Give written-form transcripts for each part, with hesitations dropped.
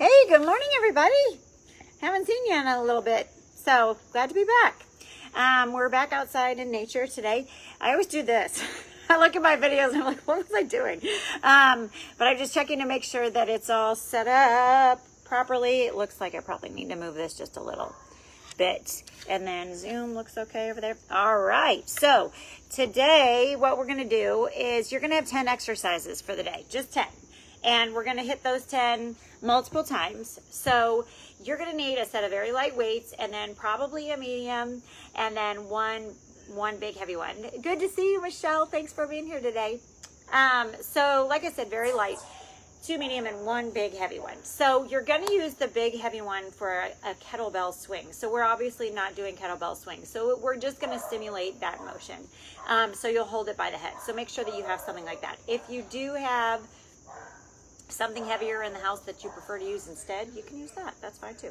Hey, good morning, everybody. Haven't seen you in a little bit, so glad to be back. We're back outside in nature today. I always do this. I look at my videos and I'm like, what was I doing? But I'm just checking to make sure that it's all set up properly. It looks like I probably need to move this just a little bit. And then zoom looks okay over there. All right, so today what we're gonna do is you're gonna have 10 exercises for the day, just 10. And we're gonna hit those 10 multiple times. So you're gonna need a set of very light weights and then probably a medium and then one big heavy one. Good to see you, Michelle. Thanks for being here today. So like I said, very light, 2 medium and 1 big heavy one. So you're gonna use the big heavy one for a kettlebell swing. So we're obviously not doing kettlebell swings. So we're just gonna simulate that motion. So you'll hold it by the head. So make sure that you have something like that. If you do have something heavier in the house that you prefer to use instead, you can use that. That's fine too.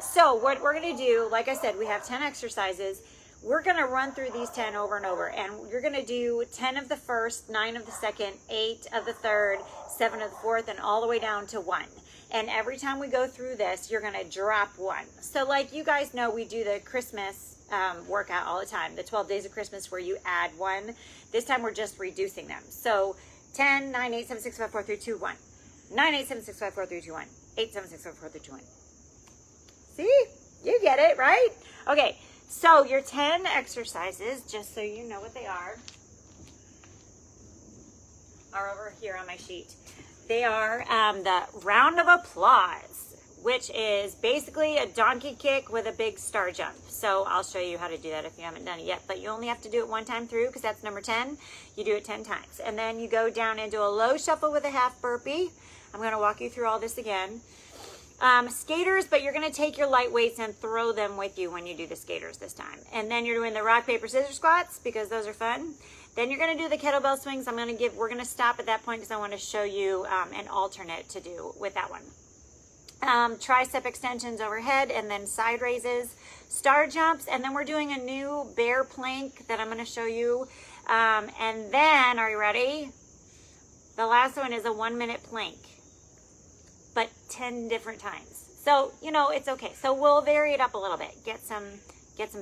So what we're gonna do, like I said, we have 10 exercises. We're gonna run through these 10 over and over, and you're gonna do 10 of the first, 9 of the second, 8 of the third, 7 of the fourth, and all the way down to 1. And every time we go through this, you're gonna drop 1. So like you guys know, we do the Christmas workout all the time, the 12 days of Christmas where you add 1. This time we're just reducing them. So 10, 9, 8, 7, 6, 5, 4, 3, 2, 1. 9, 8, 7, 6, 5, 4, 3, 2, 1. 8, 7, 6, 5, 4, 3, 2, 1. See? You get it, right? Okay, so your 10 exercises, just so you know what they are over here on my sheet. They are the round of applause, which is basically a donkey kick with a big star jump. So I'll show you how to do that if you haven't done it yet, but you only have to do it 1 time through because that's number 10. You do it 10 times. And then you go down into a low shuffle with a half burpee. I'm gonna walk you through all this again. Skaters, but you're gonna take your light weights and throw them with you when you do the skaters this time. And then you're doing the rock, paper, scissors squats because those are fun. Then you're gonna do the kettlebell swings. We're gonna stop at that point because I wanna show you an alternate to do with that one. Tricep extensions overhead and then side raises, star jumps, and then we're doing a new bear plank that I'm going to show you. And then, are you ready? The last one is a 1-minute plank, but 10 different times. So, you know, it's okay. So we'll vary it up a little bit. Get some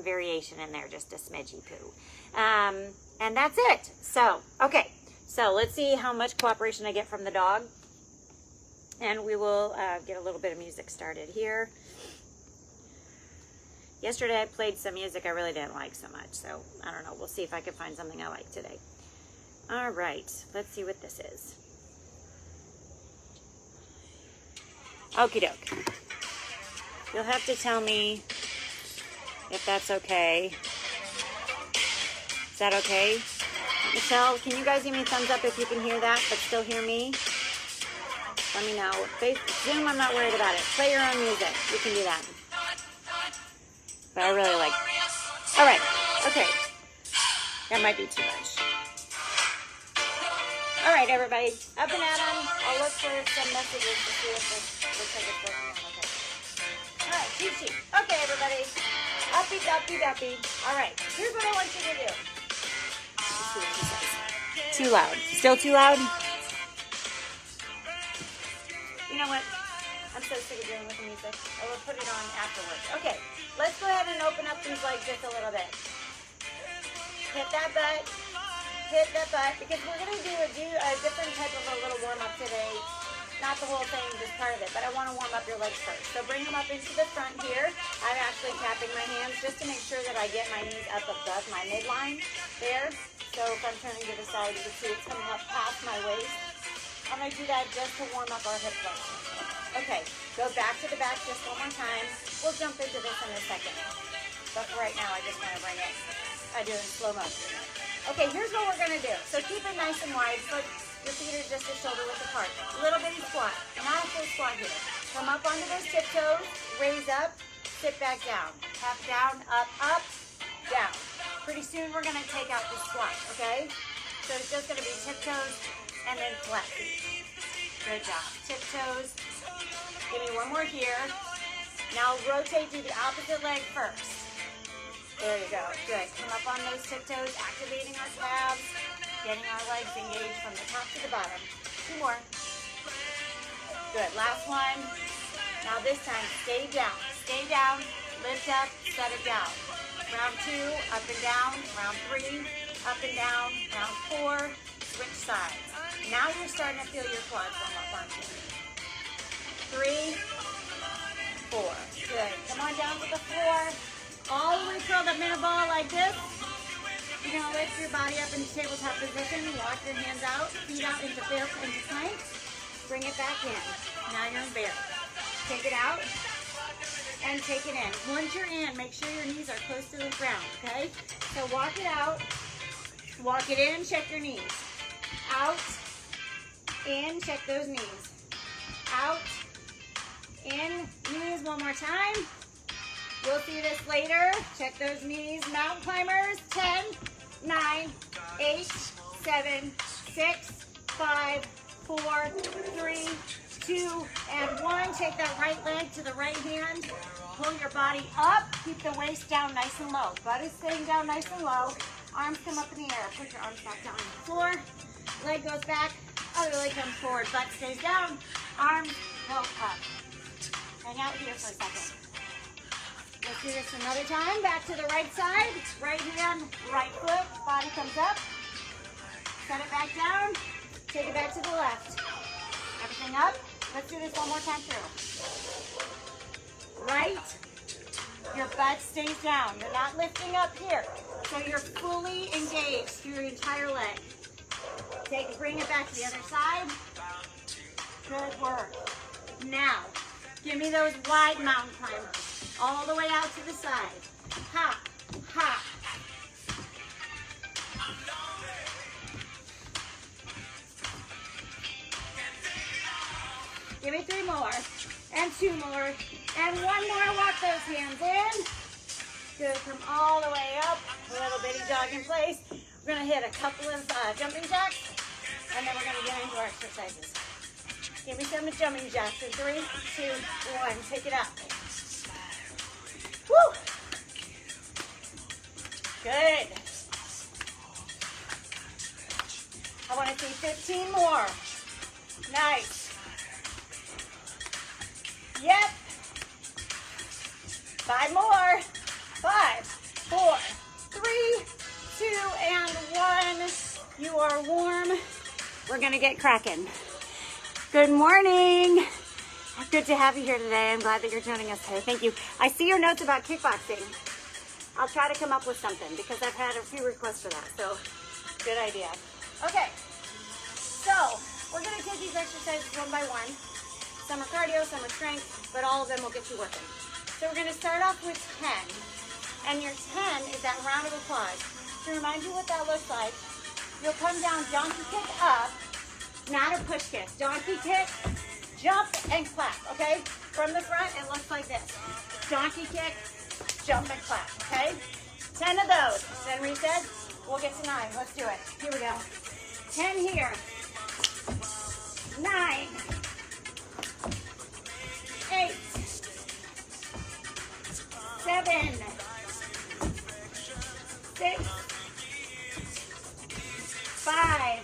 variation in there, just a smidgy poo. And that's it. So, okay. So let's see how much cooperation I get from the dog. And we will get a little bit of music started here. Yesterday I played some music I really didn't like so much, so I don't know. We'll see if I can find something I like today. All right, let's see what this is. Okie doke. You'll have to tell me if that's okay. Is that okay? Michelle, can you guys give me a thumbs up if you can hear that but still hear me? Let me know. Zoom, I'm not worried about it. Play your own music. You can do that. But I really like it. All right. Okay. That might be too much. All right, everybody. Up and at 'em. I'll look for some messages to see if this looks like it's working on okay. All right. Cheat sheet. Okay, everybody. Uppy, duppy, duppy. All right. Here's what I want you to do. Let's see what she says. Too loud. Still too loud? You know what? I'm so sick of dealing with the music. I will put it on afterwards. Okay, let's go ahead and open up these legs just a little bit. Hit that butt. Hit that butt. Because we're going to do a different type of a little warm-up today. Not the whole thing, just part of it. But I want to warm up your legs first. So bring them up into the front here. I'm actually tapping my hands just to make sure that I get my knees up above my midline there. So if I'm turning to the side, you can see it's coming up past my waist. I'm going to do that just to warm up our hip flexors. Okay, go back to the back just one more time. We'll jump into this in a second. But for right now, I just want to bring it. I do it in slow motion. Okay, here's what we're going to do. So keep it nice and wide. So your feet are just a shoulder width apart. Little bitty squat. Not a full squat here. Come up onto those tiptoes. Raise up. Sit back down. Tap down. Up, up, down. Pretty soon, we're going to take out the squat, okay? So it's just going to be tiptoes and then flat feet. Good job. Tiptoes. Give me one more here. Now rotate to the opposite leg first. There you go. Good. Come up on those tiptoes, activating our calves, getting our legs engaged from the top to the bottom. 2 more. Good, last one. Now this time, stay down, lift up, set it down. Round 2, up and down. Round 3, up and down. Round 4, switch sides. Now you're starting to feel your quads warm up, aren't you? 3, 4. Good. Come on down to the floor. All the way curled up in a ball like this. You're going to lift your body up into tabletop position. Walk your hands out, feet out into plank. Bring it back in. Now you're in bear. Take it out and take it in. Once you're in, make sure your knees are close to the ground, okay? So walk it out, walk it in, check your knees. Out, in, check those knees. Out, in, knees one more time. We'll see this later. Check those knees. Mountain climbers, 10, 9, 8, 7, 6, 5, 4, 3, 2, and 1. Take that right leg to the right hand. Pull your body up. Keep the waist down nice and low. Butt is staying down nice and low. Arms come up in the air. Put your arms back down on the floor. Leg goes back. Other leg comes forward. Butt stays down. Arms go up. Hang out here for a second. Let's do this another time. Back to the right side. Right hand, right foot. Body comes up. Set it back down. Take it back to the left. Everything up. Let's do this one more time through. Right. Your butt stays down. You're not lifting up here. So you're fully engaged through your entire leg. Bring it back to the other side. Good work. Now, give me those wide mountain climbers. All the way out to the side. Hop, hop. Give me 3 more, and 2 more, and 1 more. Walk those hands in. Good, come all the way up. A little bitty dog in place. We're gonna hit a couple of jumping jacks, and then we're gonna get into our exercises. Give me some jumping jacks in 3, 2, 1. Take it up. Woo! Good. I want to see 15 more. Nice. Yep. 5 more. 5, 4, 3, 2, and 1. You are warm. We're going to get cracking. Good morning. Good to have you here today. I'm glad that you're joining us today. Thank you. I see your notes about kickboxing. I'll try to come up with something because I've had a few requests for that. So, good idea. Okay. So, we're going to take these exercises one by one. Some are cardio, some are strength, but all of them will get you working. So, we're going to start off with 10. And your 10 is that round of applause. To remind you what that looks like, you'll come down, donkey kick up, not a push kick. Donkey kick, jump, and clap, okay? From the front, it looks like this. Donkey kick, jump, and clap, okay? 10 of those. Then reset. We'll get to 9. Let's do it. Here we go. 10 here. 9. 8. 7. 6. 5.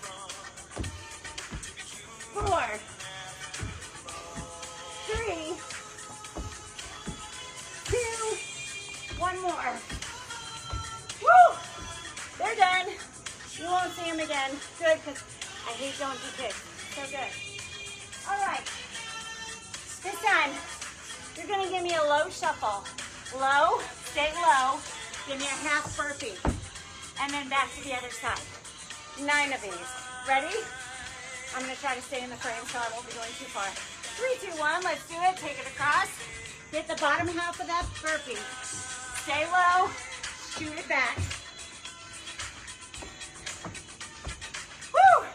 4. 3. 2. 1 more. Woo! They're done. You won't see them again. Good, because I hate donkey kicks. So good. All right. This time, you're going to give me a low shuffle. Low, stay low. Give me a half burpee. And then back to the other side. 9 of these. Ready? I'm going to try to stay in the frame so I won't be going too far. 3, 2, 1. Let's do it. Take it across. Hit the bottom half of that burpee. Stay low. Shoot it back. Woo!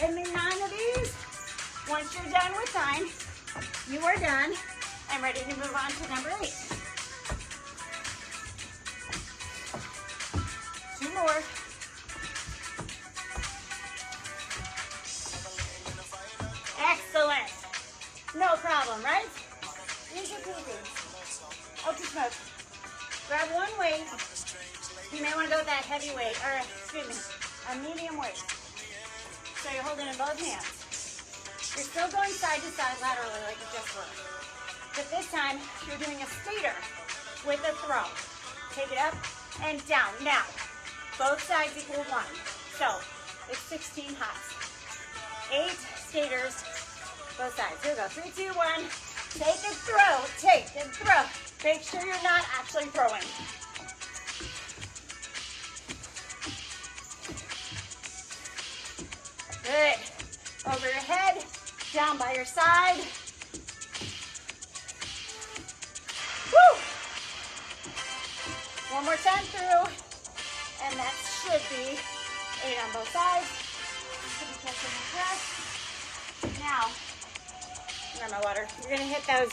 And then 9 of these. Once you're done with 9, you are done and ready to move on to number 8. 2 more. Excellent. No problem, right? Easy peasy. Okay, smoke. Grab one weight. You may want to go with that heavy weight, or excuse me, a medium weight. So you're holding in both hands. You're still going side to side laterally like you just were. But this time, you're doing a skater with a throw. Take it up and down. Now, both sides equal 1. So, it's 16 hops. 8 skaters, both sides. Here we go. 3, 2, 1. Take and throw. Take and throw. Make sure you're not actually throwing. Good. Over your head, down by your side. Woo! One more time through, and that should be 8 on both sides. Catching the breath. Now, grab my water. You're gonna hit those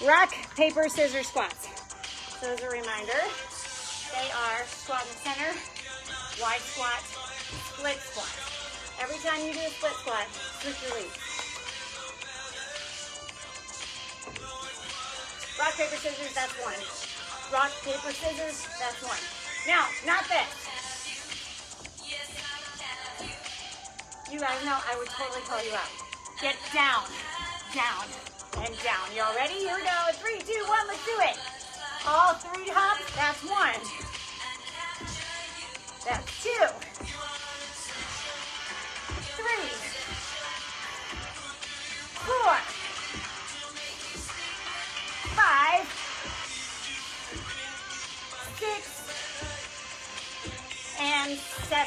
rock, paper, scissors squats. So as a reminder, they are squat in the center, wide squat, split squat. Every time you do a split squat, switch your legs. Rock, paper, scissors, that's 1. Rock, paper, scissors, that's 1. Now, not this. You guys know I would totally call you out. Get down, down, and down. You all ready? Here we go. 3, 2, 1, let's do it. All 3 hops, that's 1. That's 2. 3, 4, 5, 6, and 7.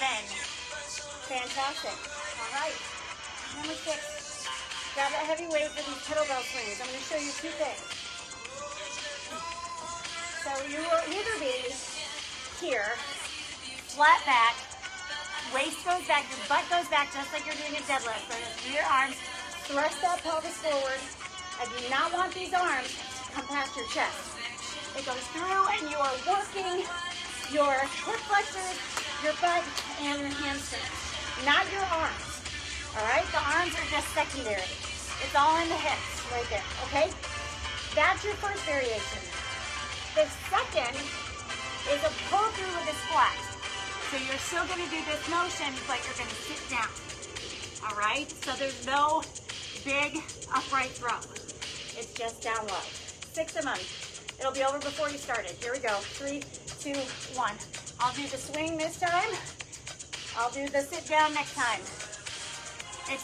Fantastic. All right. Number 6. Grab that heavy weight for these kettlebell swings. I'm going to show you 2 things. So you will either be here, flat back, waist goes back, your butt goes back just like you're doing a deadlift. Bring it through your arms, thrust that pelvis forward. I do not want these arms to come past your chest. It goes through and you are working your hip flexors, your butt, and your hamstrings, not your arms. All right? The arms are just secondary. It's all in the hips right there, okay? That's your first variation. The second is a pull through with a squat. So you're still going to do this motion, but you're going to sit down. All right? So there's no big upright throw. It's just down low. 6 of them. It'll be over before you started. Here we go. 3, 2, 1. I'll do the swing this time. I'll do the sit down next time. It's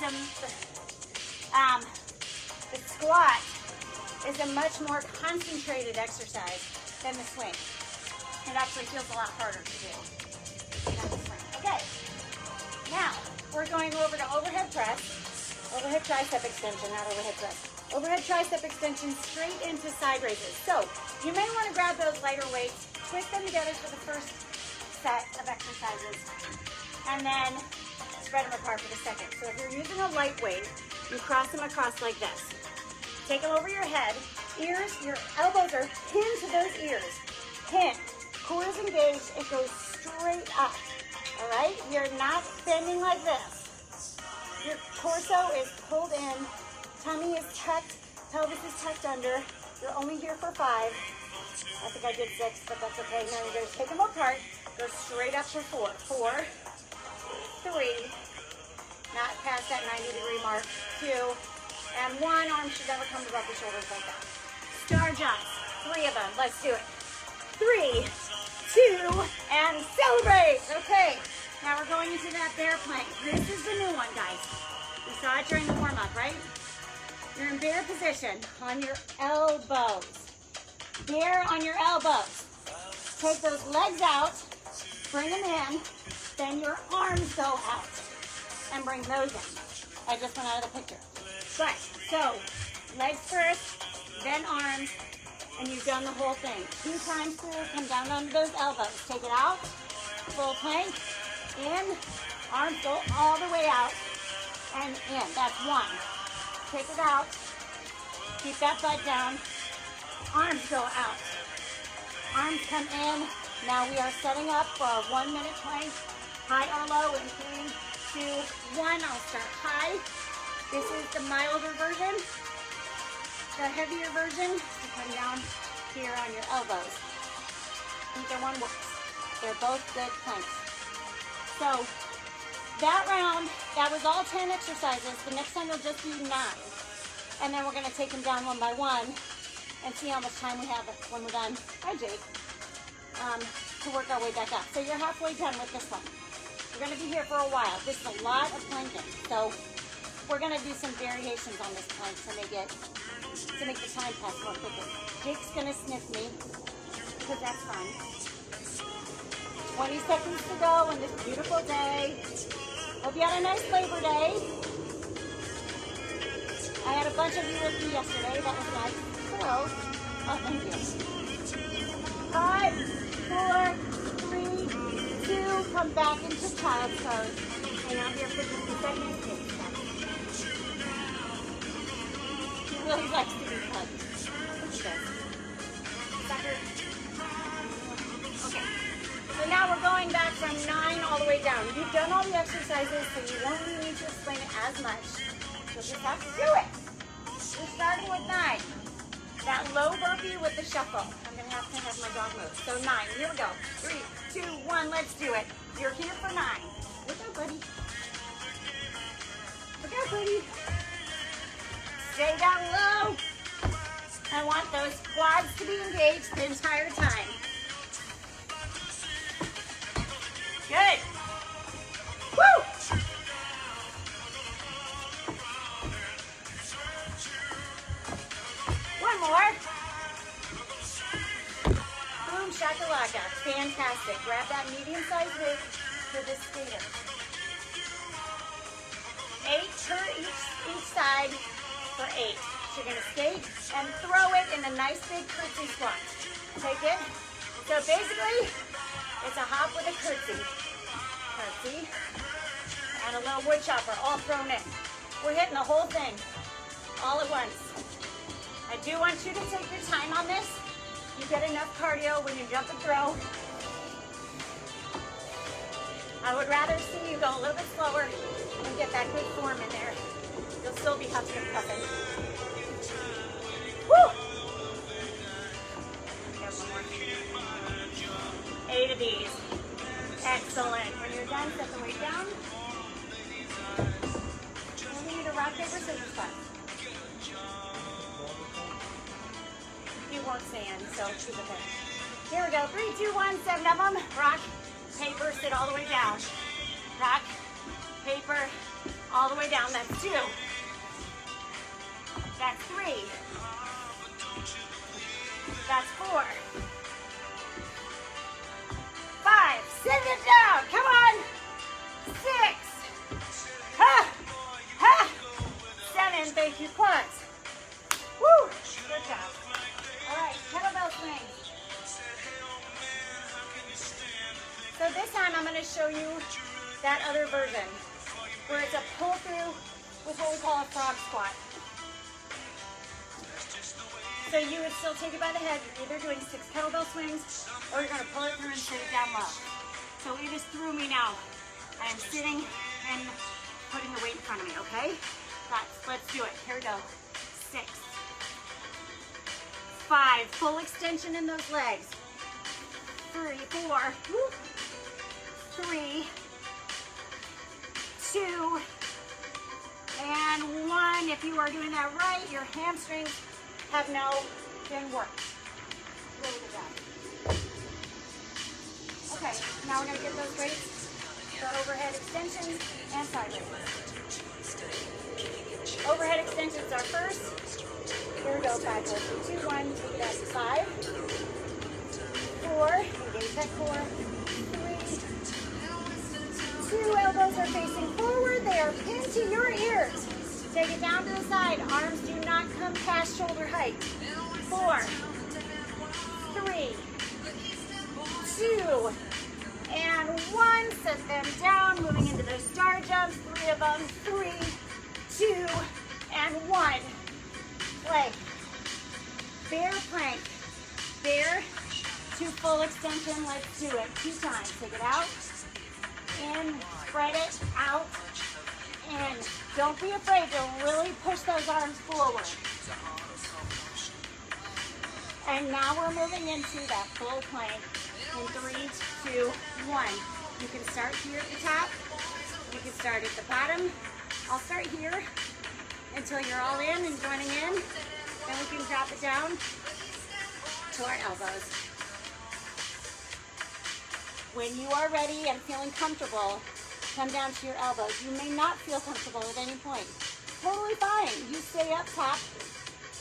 the squat is a much more concentrated exercise than the swing. It actually feels a lot harder to do than the swing. Okay. Now we're going over to overhead press, overhead tricep extension, not overhead press. Overhead tricep extension straight into side raises. So you may want to grab those lighter weights, twist them together for the first set of exercises, and then spread them apart for the second. So if you're using a light weight, you cross them across like this. Take them over your head. Ears, your elbows are pinned to those ears. Pin. Core is engaged. It goes straight up. All right? You're not bending like this. Your torso is pulled in. Tummy is tucked. Pelvis is tucked under. You're only here for 5. I think I did 6, but that's okay. Now you're going to take them apart. Go straight up for 4. 4, 3, not past that 90-degree mark. 2, and 1. Arms should never come above the shoulders like that. Star jumps. 3 of them. Let's do it. 3, 2, and celebrate. Okay. Now we're going into that bear plank. This is the new one, guys. We saw it during the warm-up, right? You're in bear position on your elbows. Bear on your elbows. Take those legs out, bring them in, then your arms go out and bring those in. I just went out of the picture. But, so, legs first, then arms, and you've done the whole thing. 2 times through, come down onto those elbows. Take it out, full plank, in, arms go all the way out, and in. That's 1. Take it out, keep that butt down, arms go out, arms come in. Now we are setting up for our 1-minute plank, high or low in 3, 2, 1. I'll start high. This is the milder version. The heavier version, you come down here on your elbows. Either one works. They're both good planks. So that round, that was all 10 exercises. The next time it'll just be 9. And then we're gonna take them down one by one and see how much time we have when we're done. Hi, Jake. To work our way back up. So you're halfway done with this one. You're gonna be here for a while. This is a lot of planking. So we're gonna do some variations on this plank to make the time pass more quickly. Jake's gonna sniff me, because that's fun. 20 seconds to go on this beautiful day. Hope you had a nice Labor Day. I had a bunch of you with me yesterday. That was nice. Hello. Oh, thank you. 5, 4, 3, 2, come back into child's pose. Hang out here for just a second. He really likes to be hugged. Look at this. Sucker. Okay. So now we're going back from 9 all the way down. You've done all the exercises, so you won't really need to explain it as much. You'll just have to do it. We're starting with 9. That low burpee with the shuffle. I'm going to have my dog move. So 9. Here we go. 3, 2, 1. Let's do it. You're here for 9. Look out, buddy. Look out, buddy. Stay down low. I want those quads to be engaged the entire time. Good. Woo! One more. Boom, shakalaka. Fantastic. Grab that medium-sized weight for this skater. 8 per each side for 8. So you're gonna skate and throw it in a nice big curtsy squat. Take it. So basically, it's a hop with a curtsy. Curtsy. And a little wood chopper all thrown in. We're hitting the whole thing all at once. I do want you to take your time on this. You get enough cardio when you jump and throw. I would rather see you go a little bit slower and get that good form in there. You'll still be huffing and puffing. Woo! One more. 8 of these. Excellent. When you're done, set the weight down. And we need a rock, paper, scissors spot. You won't stand, so keep it there. Here we go. 3, 2, 1, 7 of them. Rock, paper, sit all the way down. Rock, paper, all the way down. That's 2. That's 3. That's 4. 5. Send it down. Come on. 6. Ha! Ha! 7. Thank you, quads. Woo! Good job. All right, kettlebell swings. So this time I'm going to show you that other version where it's a pull through with what we call a frog squat. So you would still take it by the head. You're either doing 6 kettlebell swings or you're going to pull it through and sit it down low. So it is through me now. I am sitting and putting the weight in front of me, okay? Let's do it. Here we go. 6. 5. Full extension in those legs. 3, 4. 3, 2, and 1. If you are doing that right, your hamstrings have now been worked. Really good job. Okay, now we're going to get those weights for overhead extensions and side raises. Overhead extensions are first. Here we go. 5, 4, 3, 2, 1. Take that 5, 4. Engage that core. 3, 2. Elbows are facing forward. They are pinned to your ears. Take it down to the side. Arms do not come past shoulder height. 4, 3, 2, and 1. Set them down. Moving into those star jumps. 3 of them. 3, 2, and 1. Plank. Bear plank. Bear to full extension. Let's do it. 2 times. Take it out. In. Spread it out. In. Don't be afraid to really push those arms forward. And now we're moving into that full plank in 3, 2, 1. You can start here at the top, You can start at the bottom. I'll start here until you're all in and joining in. Then we can drop it down to our elbows. When you are ready and feeling comfortable, come down to your elbows. You may not feel comfortable at any point. Totally fine. You stay up top.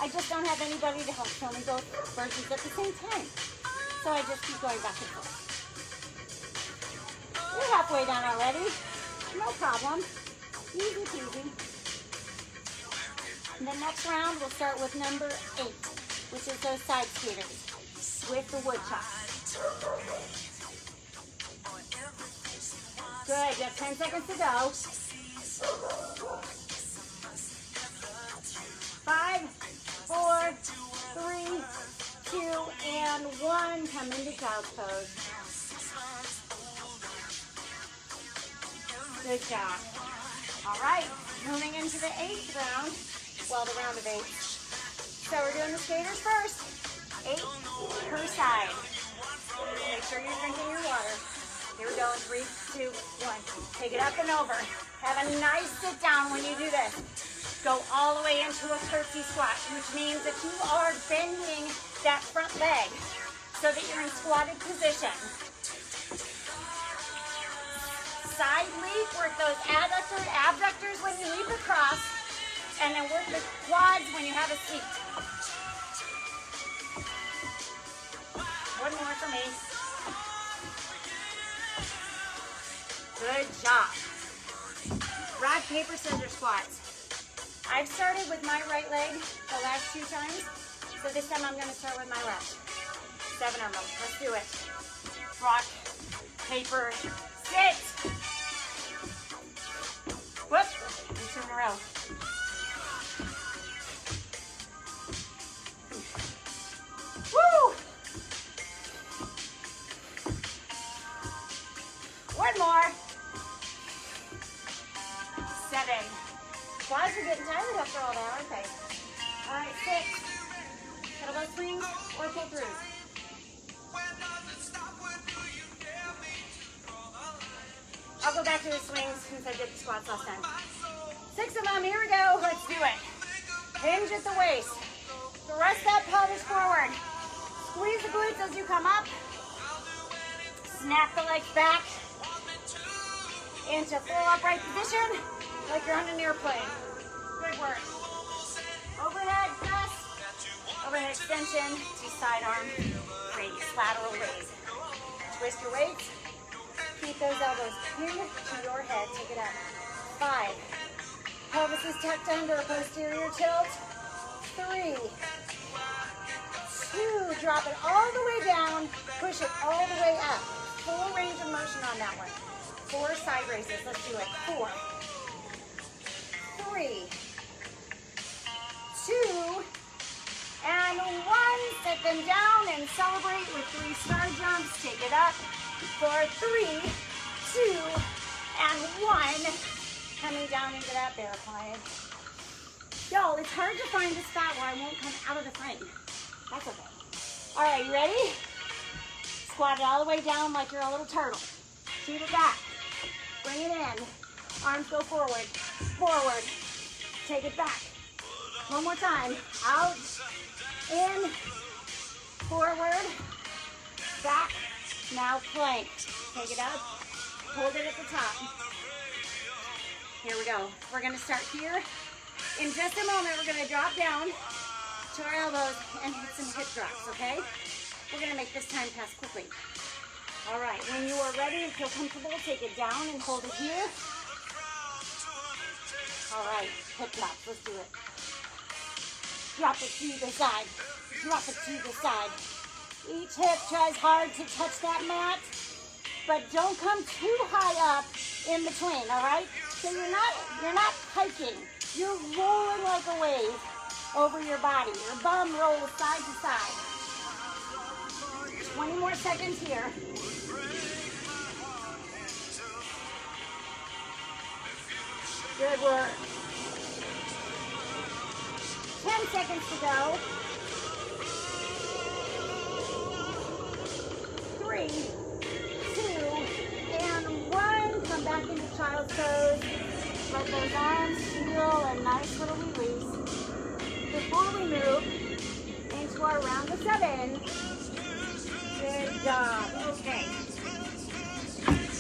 I just don't have anybody to help show me both versions at the same time. So I just keep going back and forth. You're halfway done already. No problem. Easy peasy. And the next round, we'll start with number 8, which is those side skaters with the wood chop. Good, you have 10 seconds to go. 5, 4, 3, 2, and 1. Come into child's pose. Good job. All right, moving into the 8th round. Well, the round of 8. So we're doing the skaters first. 8 per side. Make sure you're drinking your water. Here we go in 3, 2, 1. Take it up and over. Have a nice sit down when you do this. Go all the way into a curtsy squat, which means that you are bending that front leg so that you're in squatted position. Side leap, work those abductors when you leap across, and then work the quads when you have a seat. One more for me. Good job. Rock, paper, scissors squats. I've started with my right leg the last 2 times, so this time I'm going to start with my left. 7 of them. Let's do it. Rock, paper, sit. Whoop. And 2 in a row. Woo! One more. 7. Quads are getting tired after all that, aren't they? All right, 6. Kettlebell swings or pull throughs. I'll go back to the swings since I did the squats last time. 6 of them, here we go. Let's do it. Hinge at the waist. Thrust that pelvis forward. Squeeze the glutes as you come up. Snap the legs back into full upright position like you're on an airplane. Good work. Overhead press, overhead extension to side arm raise, lateral raise. Twist your weights. Keep those elbows pinned to your head. Take it up. 5. Pelvis is tucked under a posterior tilt. 3. 2. Drop it all the way down. Push it all the way up. Full range of motion on that one. 4 side raises. Let's do it. 4. 3. 2. And 1. Set them down and celebrate with 3 star jumps. Take it up. For 3, 2, and 1. Coming down into that bear plank. Y'all, it's hard to find a spot where I won't come out of the frame. That's okay. All right, you ready? Squat it all the way down like you're a little turtle. Shoot it back. Bring it in. Arms go forward. Forward. Take it back. One more time. Out. In. Forward. Back. Now plank. Take it up. Hold it at the top. Here we go. We're going to start here. In just a moment, we're going to drop down to our elbows and hit some hip drops, okay? We're going to make this time pass quickly. All right. When you are ready and feel comfortable, take it down and hold it here. All right. Hip drops. Let's do it. Drop it to the side. Drop it to the side. Each hip tries hard to touch that mat, but don't come too high up in between, all right? So you're not hiking. You're rolling like a wave over your body. Your bum rolls side to side. 20 more seconds here. Good work. 10 seconds to go. 3, 2, and 1. Come back into child's pose. Let those arms feel a nice little release before we move into our round of 7. Good job. Okay.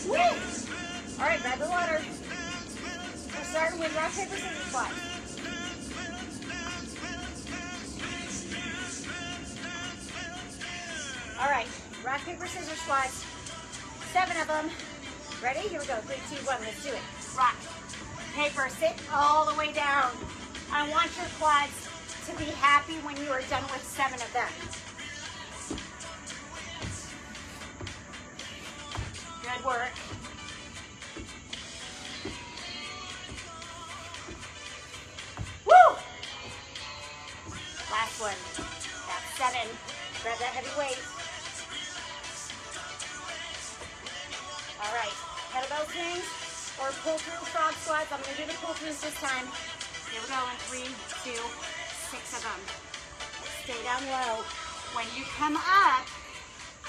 Woo! All right, grab the water. We're starting with rock, paper, scissors squats. All right, rock, paper, scissors squats. 7 of them. Ready? Here we go. 3, 2, 1. Let's do it. Rock, paper, sit all the way down. I want your quads to be happy when you are done with 7 of them. Good work. Woo! Last one. That's 7. Grab that heavy weight. All right. Kettlebell swings or pull through frog squats. I'm going to do the pull throughs this time. Here we go in 3, 2, 6 of them. Stay down low. When you come up,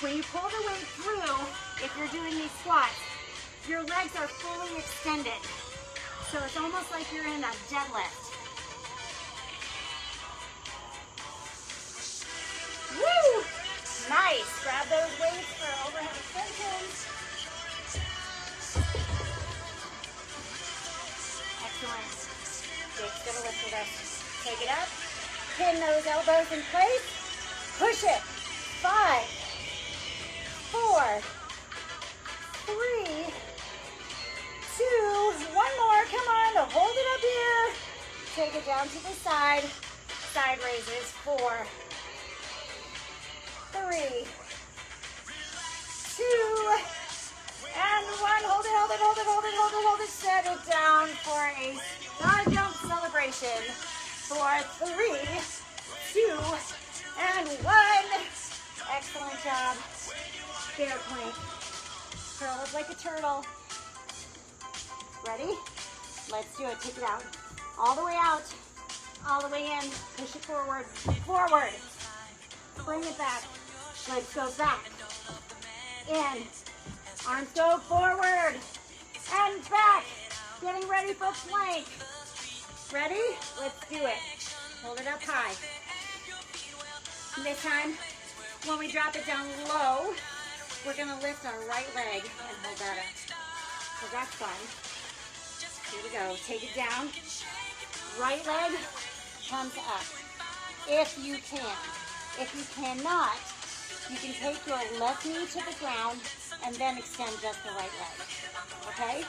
when you pull the weight through, if you're doing these squats, your legs are fully extended. So it's almost like you're in a deadlift. Woo! Nice. Grab those weights for overhead extensions. Excellent. Jake's gonna lift with us. Take it up. Pin those elbows in place. Push it. 5, 4, 3, 2, 1 more. Come on. Hold it up here. Take it down to the side. Side raises. 4, 3, 2, and 1. Hold it, hold it, hold it, hold it, hold it, hold it. Set it down for a star jump celebration. 4, 3, 2, and 1. Excellent job. Bear plank. Curl up like a turtle. Ready? Let's do it. Take it out. All the way out. All the way in. Push it forward. Forward. Bring it back. Legs go back. In. Arms go forward. And back. Getting ready for plank. Ready? Let's do it. Hold it up high. This time, when we drop it down low, we're going to lift our right leg and hold that up. So that's fun. Here we go. Take it down. Right leg comes up. If you can. If you cannot, you can take your left knee to the ground and then extend just the right leg. Okay?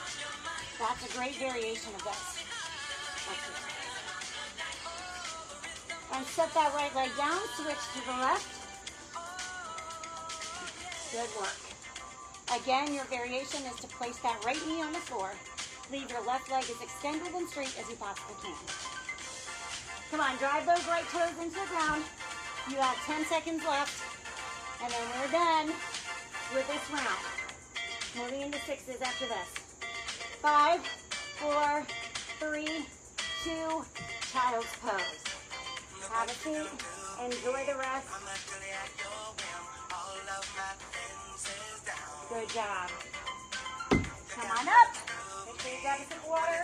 That's a great variation of this. And set that right leg down, switch to the left. Good work. Again, your variation is to place that right knee on the floor. Leave your left leg as extended and straight as you possibly can. Come on, drive those right toes into the ground. You have 10 seconds left, and then we're done with this round. Moving into 6s after this. 5, 4, 3, 2, child's pose. Have a seat. Enjoy the rest. Good job. Come on up. Make sure you grab a sip of water.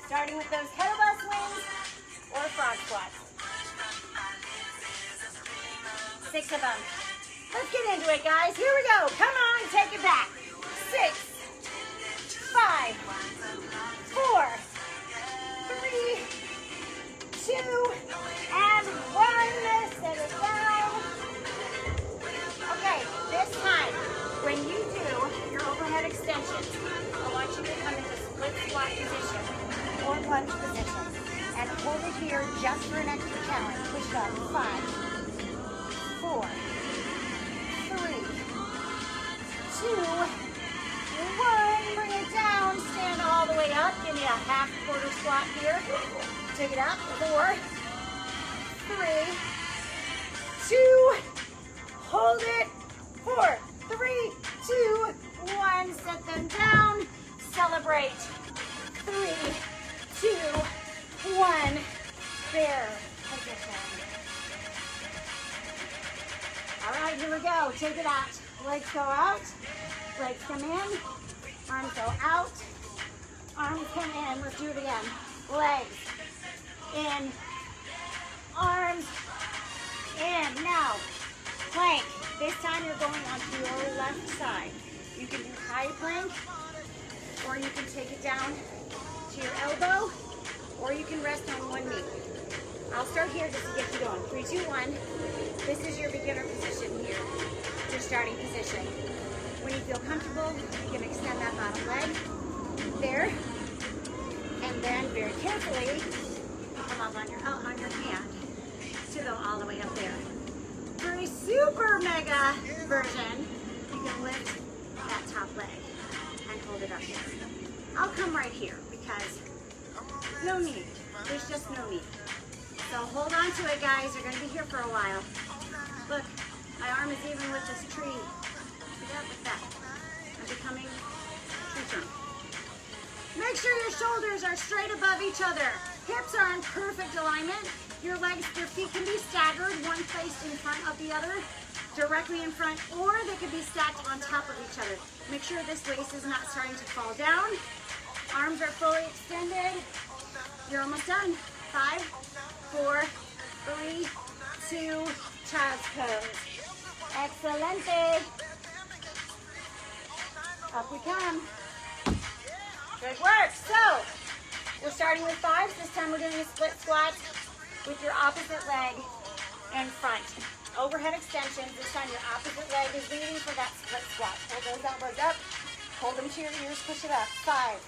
Starting with those kettlebell swings or frog squats. 6 of them. Let's get into it, guys. Here we go. Come on, take it back. 6, 5, 4, 3, 2, and 1. Set it down. Okay, this time, when you do your overhead extensions, I want you to come into split squat position or lunge position and hold it here just for an extra challenge. Push it up. 5, 4, 3, 2, 1. Bring it down. Stand all the way up. Give me a half quarter squat here. Take it up. 4, 3, 2. Hold it. 4, 3, 2, 1. Set them down. Celebrate. 3, 2, 1. Bear position. All right, here we go. Take it out. Legs go out. Legs come in, arms go out, arms come in. Let's do it again. Legs in, arms in. Now, plank. This time you're going onto your left side. You can do high plank, or you can take it down to your elbow, or you can rest on one knee. I'll start here just to get you going. 3, 2, 1. This is your beginner position here, your starting position. When you feel comfortable, you can extend that bottom leg there, and then very carefully come up on your hand to go all the way up there. For a super mega version, you can lift that top leg and hold it up here. I'll come right here because no need. There's just no need. So hold on to it, guys. You're going to be here for a while. Look, my arm is even with this tree. See that? Look at that. I'm becoming a tree trunk. Make sure your shoulders are straight above each other. Hips are in perfect alignment. Your legs, your feet can be staggered, one placed in front of the other, directly in front, or they could be stacked on top of each other. Make sure this waist is not starting to fall down. Arms are fully extended. You're almost done. 5, 4, 3, 2, child's pose. Excelente. Up we come. Good work. So, we're starting with 5s. This time we're doing a split squat with your opposite leg in front. Overhead extensions. This time your opposite leg is leading for that split squat. Hold those elbows up. Hold them to your ears. Push it up. 5,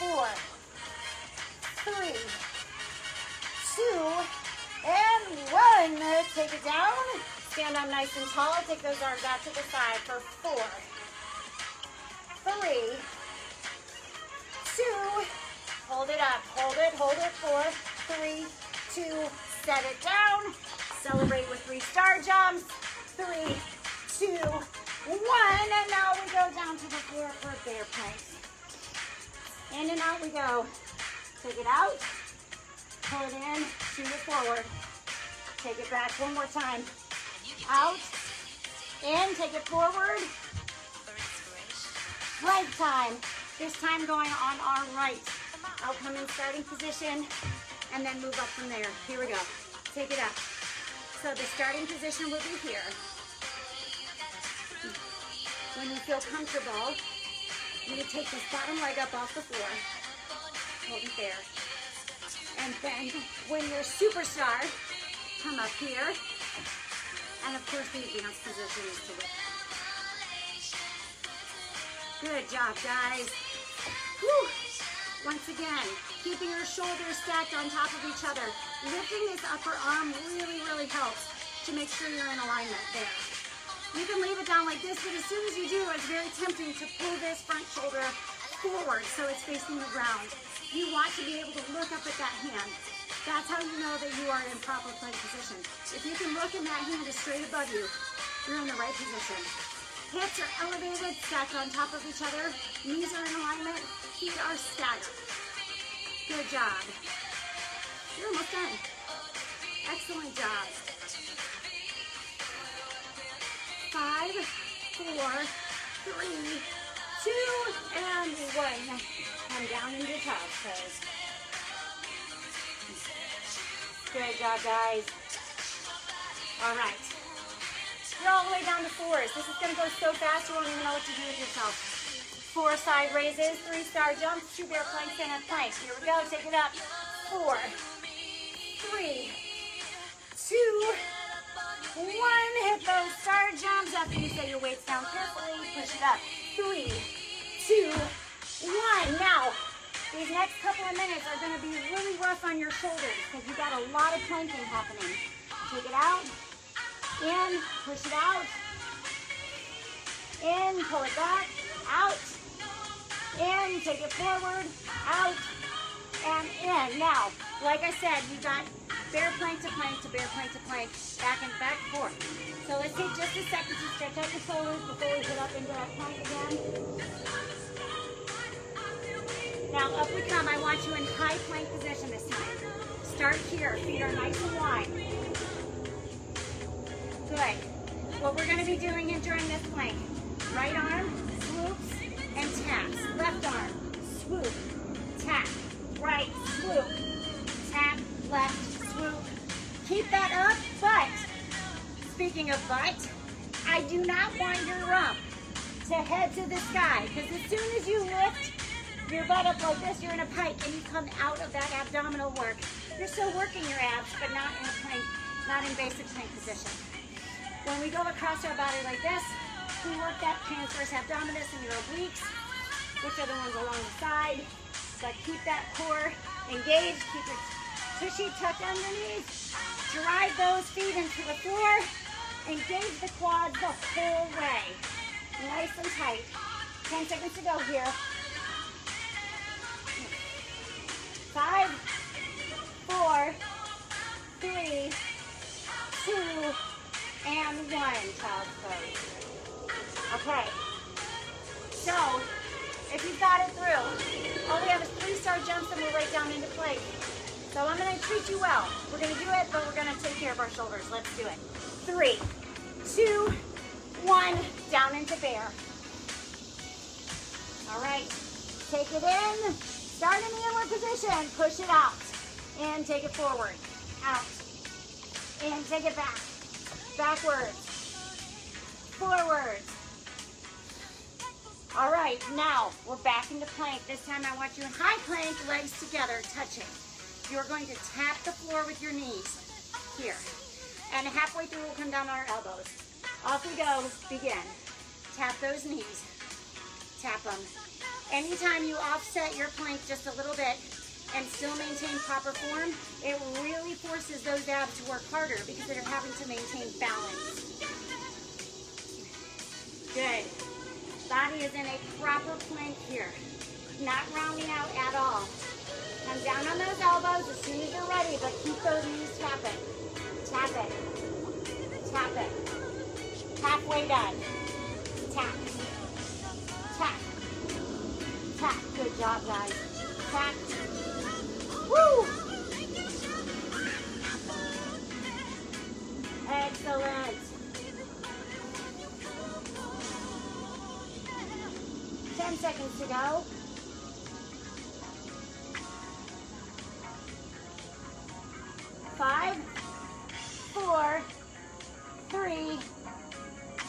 4, 3, 2, and 1. Take it down. Stand up nice and tall. Take those arms out to the side for 4, 3, 2. Hold it up. Hold it. 4, 3, 2. Set it down. Celebrate with 3 star jumps. 3, 2, 1. And now we go down to the floor for bear planks. In and out we go. Take it out. Pull it in. Shoot it forward. Take it back one more time. Out. In. Take it forward. Plank time. This time going on our right. I'll come in starting position and then move up from there. Here we go. Take it up. So the starting position will be here. When you feel comfortable, you can take this bottom leg up off the floor. Hold it there. And then when you're superstar, come up here. And of course the advanced position is to lift. Good job, guys. Whew. Once again, keeping your shoulders stacked on top of each other. Lifting this upper arm really, really helps to make sure you're in alignment there. You can leave it down like this, but as soon as you do, it's very tempting to pull this front shoulder forward so it's facing the ground. You want to be able to look up at that hand. That's how you know that you are in proper plank position. If you can look and that hand is straight above you, you're in the right position. Hips are elevated, stacked on top of each other. Knees are in alignment. Feet are staggered. Good job. You're almost done. Excellent job. 5, 4, 3, 2, and 1. Come down into child's pose. Good job, guys. All right. You're all the way down to 4s. This is going to go so fast you won't even know what to do with yourself. 4 side raises, 3 star jumps, 2 bear planks, and a plank. Here we go. Take it up. 4, 3, 2, 1. Hit those star jumps. After you set your weights down carefully, push it up. 3, 2, 1. Now, these next couple of minutes are going to be really rough on your shoulders because you've got a lot of planking happening. Take it out. In, push it out. In, pull it back. Out. In, take it forward. Out. And in. Now, like I said, you got bear plank to plank to bear plank to plank. Back and back, forth. So let's take just a second to stretch out the shoulders before we get up into that plank again. Now, up we come. I want you in high plank position this time. Start here. Feet are nice and wide. Good. What we're going to be doing during this plank, Right arm swoops and taps. Left arm, swoop, tap. Right, swoop, tap, left, swoop. Keep that up, but speaking of butt, I do not want your rump to head to the sky, because as soon as you lift your butt up like this, you're in a pike and you come out of that abdominal work. You're still working your abs, but not in a plank, not in basic plank position. When we go across our body like this, we work that transverse abdominis and your obliques, which are the ones along the side. But keep that core engaged, keep your tushy tucked underneath. Drive those feet into the floor. Engage the quads the whole way. Nice and tight. 10 seconds to go here. 5, 4, 3, 2, and 1. Child's pose. Okay. So, if you've got it through, all we have is 3-star jumps and we're right down into plank. So I'm going to treat you well. We're going to do it, but we're going to take care of our shoulders. Let's do it. 3, 2, 1, down into bear. All right, take it in. Start in the inward position. Push it out. And take it forward. Out. And take it back. Backwards. Forwards. All right, now we're back into plank. This time I want you in high plank, legs together, touching. You're going to tap the floor with your knees here. And halfway through, we'll come down on our elbows. Off we go, begin. Tap those knees, tap them. Anytime you offset your plank just a little bit and still maintain proper form, it really forces those abs to work harder because they're having to maintain balance. Good. Body is in a proper plank here, not rounding out at all. Come down on those elbows as soon as you're ready, but keep those knees tapping. Tap it. Tap it. Halfway done. Tap. Tap. Tap. Good job, guys. Tap. Woo! Excellent. 10 seconds to go. 5, 4, 3,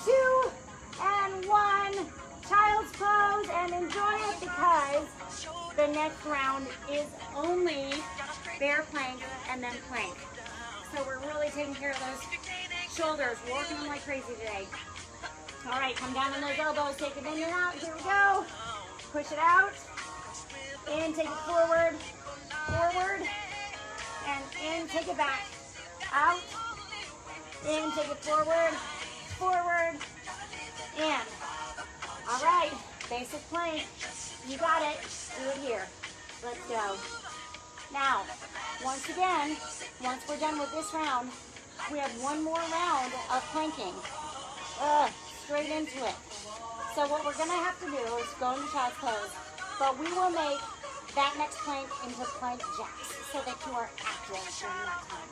2, and 1. Child's pose, and enjoy it because the next round is only bear plank and then plank. So we're really taking care of those shoulders, working them like crazy today. All right, come down on those elbows, take it in and out. Here we go. Push it out. In, take it forward. Forward. And in, take it back. Out. In, take it forward. Forward. In. All right, basic plank. You got it. Do it here. Let's go. Now, once again, once we're done with this round, we have one more round of planking. Straight into it. So what we're going to have to do is go into child's pose, but we will make that next plank into plank jacks so that you are active during that time.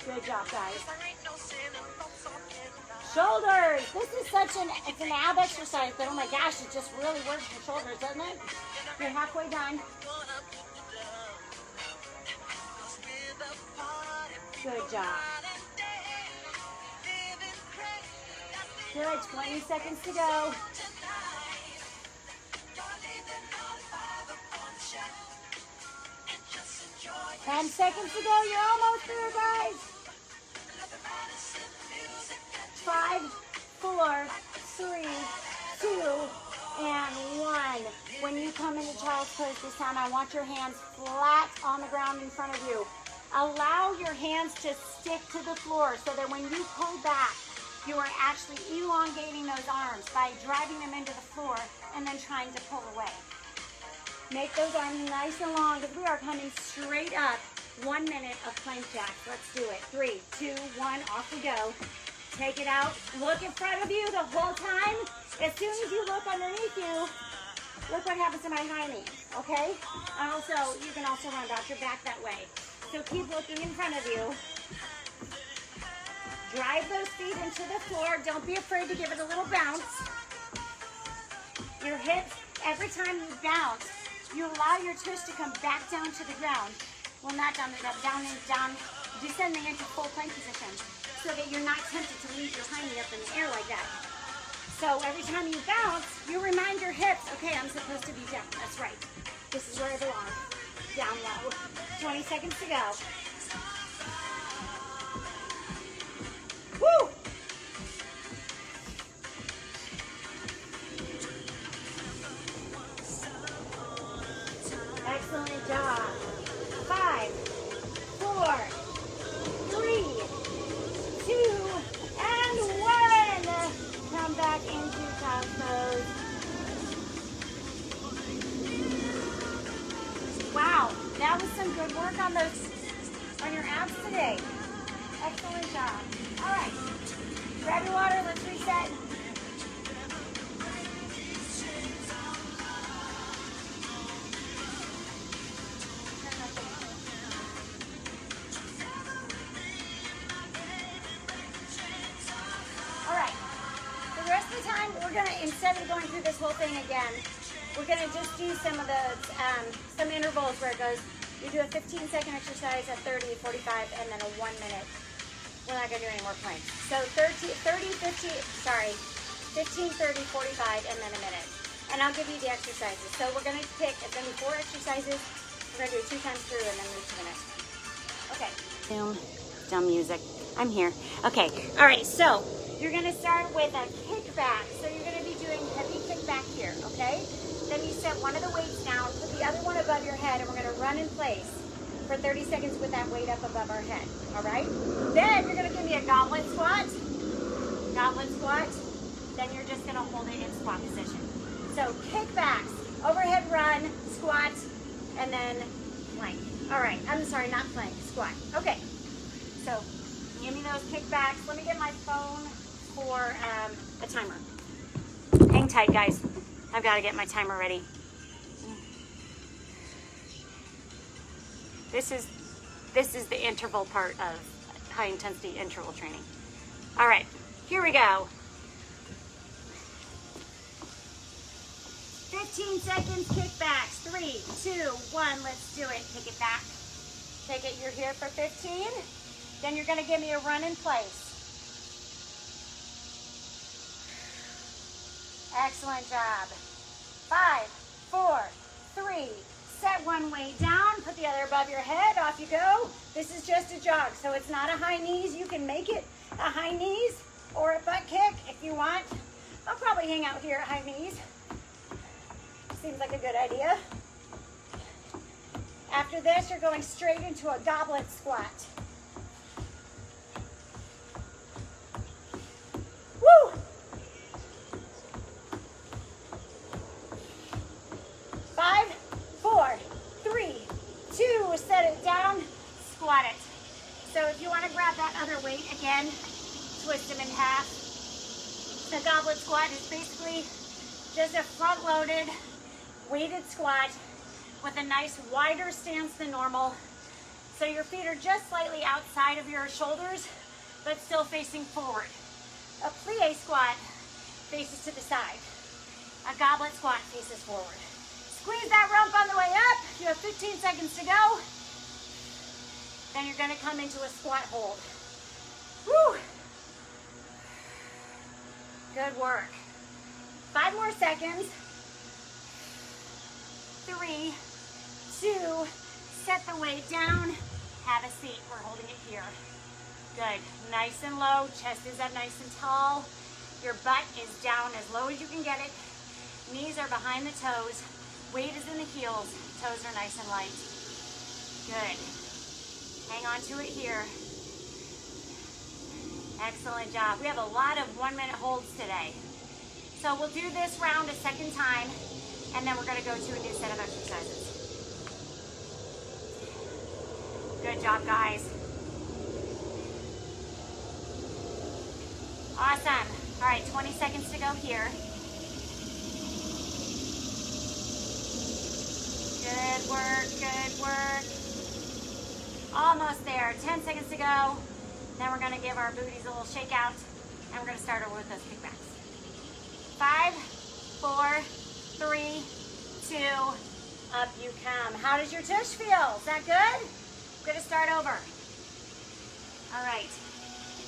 Good job, guys. Shoulders. This is it's an ab exercise, but oh my gosh, it just really works for shoulders, doesn't it? You're halfway done. Good job. Good, 20 seconds to go. Ten seconds to go. You're almost there, guys. 5, 4, 3, 2, and 1. When you come into child's pose this time, I want your hands flat on the ground in front of you. Allow your hands to stick to the floor so that when you pull back, you are actually elongating those arms by driving them into the floor and then trying to pull away. Make those arms nice and long because we are coming straight up. 1 minute of plank jacks. Let's do it. 3, 2, 1, off we go. Take it out. Look in front of you the whole time. As soon as you look underneath you, look what happens to my high knee, okay? Also, you can also round out your back that way. So keep looking in front of you. Drive those feet into the floor. Don't be afraid to give it a little bounce. Your hips, every time you bounce, you allow your twist to come back down to the ground. Well, not down, down and down, descending into full plank position, so that you're not tempted to leave your hind knee up in the air like that. So every time you bounce, you remind your hips, okay, I'm supposed to be down. That's right. This is where I belong. Down low. 20 seconds to go. Woo! Excellent job. 5, 4, 3, 2, and 1. Come back into child's pose. Wow, that was some good work on your abs today. Excellent job. All right, grab your water, let's reset. All right, for the rest of the time, we're gonna, instead of going through this whole thing again, we're gonna just do some of the, some intervals where it goes, you do a 15-second exercise at 30, 45, and then a 1 minute. We're not gonna do any more planks. So 15, 30, 30, 45, and then a minute. And I'll give you the exercises. So we're gonna pick, it's gonna be 4 exercises. We're gonna do it 2 times through and then move to the next one. Okay. Dumb music. I'm here. Okay, all right, so you're gonna start with a kickback. So you're gonna be doing heavy kickback here, okay? Then you set one of the weights down, put the other one above your head, and we're gonna run in place for 30 seconds with that weight up above our head, all right? Then you're gonna give me a goblet squat, then you're just gonna hold it in squat position. So kickbacks, overhead run, squat, and then plank. All right, I'm sorry, not plank, squat. Okay, so give me those kickbacks. Let me get my phone for a timer. Hang tight, guys. I've got to get my timer ready. This is the interval part of high intensity interval training. All right, here we go. 15 seconds kickbacks. 3, 2, 1, let's do it. Kick it back. Take it, you're here for 15. Then you're gonna give me a run in place. Excellent job. 5, 4, 3, set one weight down, put the other above your head, off you go. This is just a jog, so it's not a high knees. You can make it a high knees or a butt kick if you want. I'll probably hang out here at high knees. Seems like a good idea. After this, you're going straight into a goblet squat. Woo! 5, 4, 3, 2, set it down, squat it. So if you want to grab that other weight again, twist them in half. The goblet squat is basically just a front-loaded, weighted squat with a nice wider stance than normal. So your feet are just slightly outside of your shoulders, but still facing forward. A plie squat faces to the side. A goblet squat faces forward. Squeeze that rump on the way up. You have 15 seconds to go. Then you're gonna come into a squat hold. Woo! Good work. 5 more seconds. 3, 2, set the weight down. Have a seat, we're holding it here. Good, nice and low, chest is up nice and tall. Your butt is down as low as you can get it. Knees are behind the toes. Weight is in the heels. Toes are nice and light. Good. Hang on to it here. Excellent job. We have a lot of 1-minute holds today. So we'll do this round a second time, and then we're going to go to a new set of exercises. Good job, guys. Awesome. All right, 20 seconds to go here. Good work, good work. Almost there. 10 seconds to go. Then we're gonna give our booties a little shake out, and we're gonna start over with those kickbacks. 5, 4, 3, 2, up you come. How does your tush feel? Is that good? We're gonna start over. All right,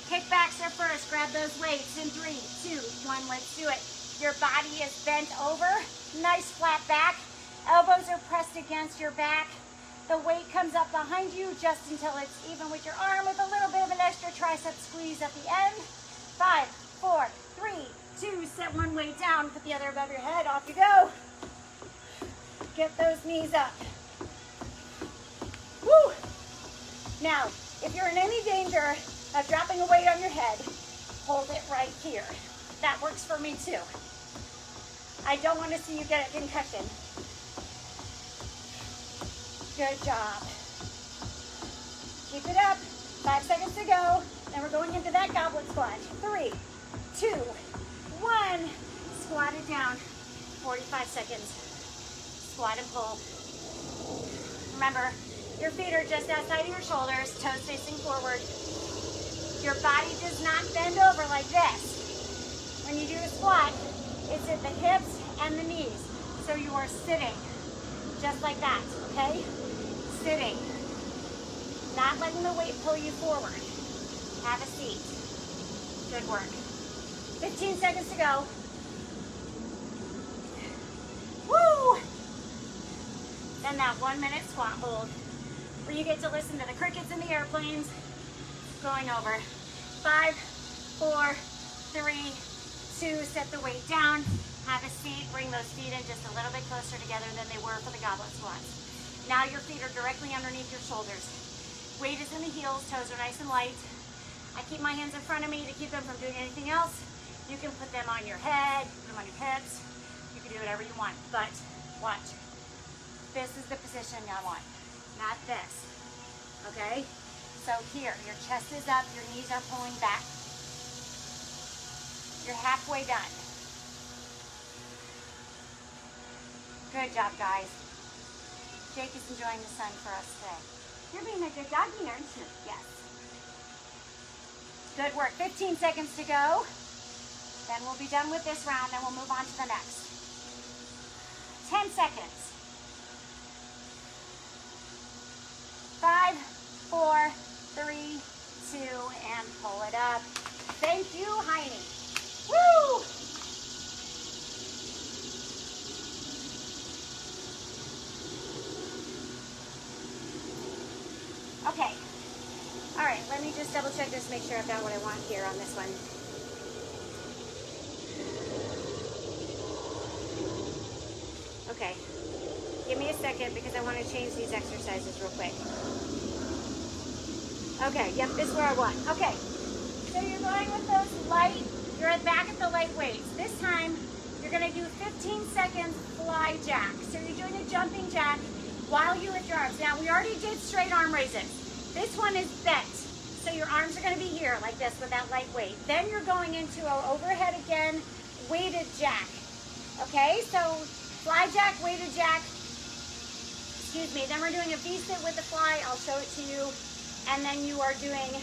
kickbacks are first. Grab those weights in 3, 2, 1, let's do it. Your body is bent over, nice flat back. Elbows are pressed against your back. The weight comes up behind you just until it's even with your arm with a little bit of an extra tricep squeeze at the end. 5, 4, 3, 2, set one weight down, put the other above your head, off you go. Get those knees up. Woo! Now, if you're in any danger of dropping a weight on your head, hold it right here. That works for me too. I don't want to see you get a concussion. Good job. Keep it up. 5 seconds to go. Then we're going into that goblet squat. 3, 2, 1. Squat it down. 45 seconds. Squat and pull. Remember, your feet are just outside of your shoulders, toes facing forward. Your body does not bend over like this. When you do a squat, it's at the hips and the knees. So you are sitting just like that, okay? Sitting. Not letting the weight pull you forward. Have a seat. Good work. 15 seconds to go. Woo! Then that 1 minute squat hold where you get to listen to the crickets and the airplanes going over. 5, 4, 3, 2, set the weight down. Have a seat, bring those feet in just a little bit closer together than they were for the goblet squats. Now your feet are directly underneath your shoulders. Weight is in the heels, toes are nice and light. I keep my hands in front of me to keep them from doing anything else. You can put them on your head, put them on your hips. You can do whatever you want, but watch. This is the position I want, not this, okay? So here, your chest is up, your knees are pulling back. You're halfway done. Good job, guys. Jake is enjoying the sun for us today. You're being a good doggy, aren't you? Yes. Good work. 15 seconds to go. Then we'll be done with this round, then we'll move on to the next. 10 seconds. 5, 4, 3, 2, and pull it up. Thank you, Heine. Woo! Okay. All right, let me just double check this, make sure I've got what I want here on this one. Okay. Give me a second because I want to change these exercises real quick. Okay, yep, this is where I want. Okay, so you're going with those light, you're back at the light weights. This time, you're gonna do 15 seconds fly jack. So you're doing a jumping jack while you lift your arms. Now, we already did straight arm raises. This one is bent. So your arms are gonna be here like this with that light weight. Then you're going into an overhead again, weighted jack. Okay, so fly jack, weighted jack, excuse me. Then we're doing a V-sit with the fly. I'll show it to you. And then you are doing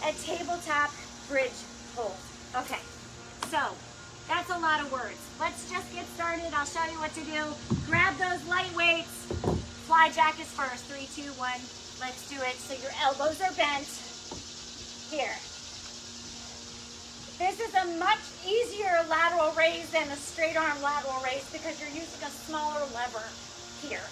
a tabletop bridge hold. Okay, so that's a lot of words. Let's just get started. I'll show you what to do. Grab those light weights. Fly jack is first. 3, 2, 1. Let's do it. So your elbows are bent. Here. This is a much easier lateral raise than a straight arm lateral raise because you're using a smaller lever here.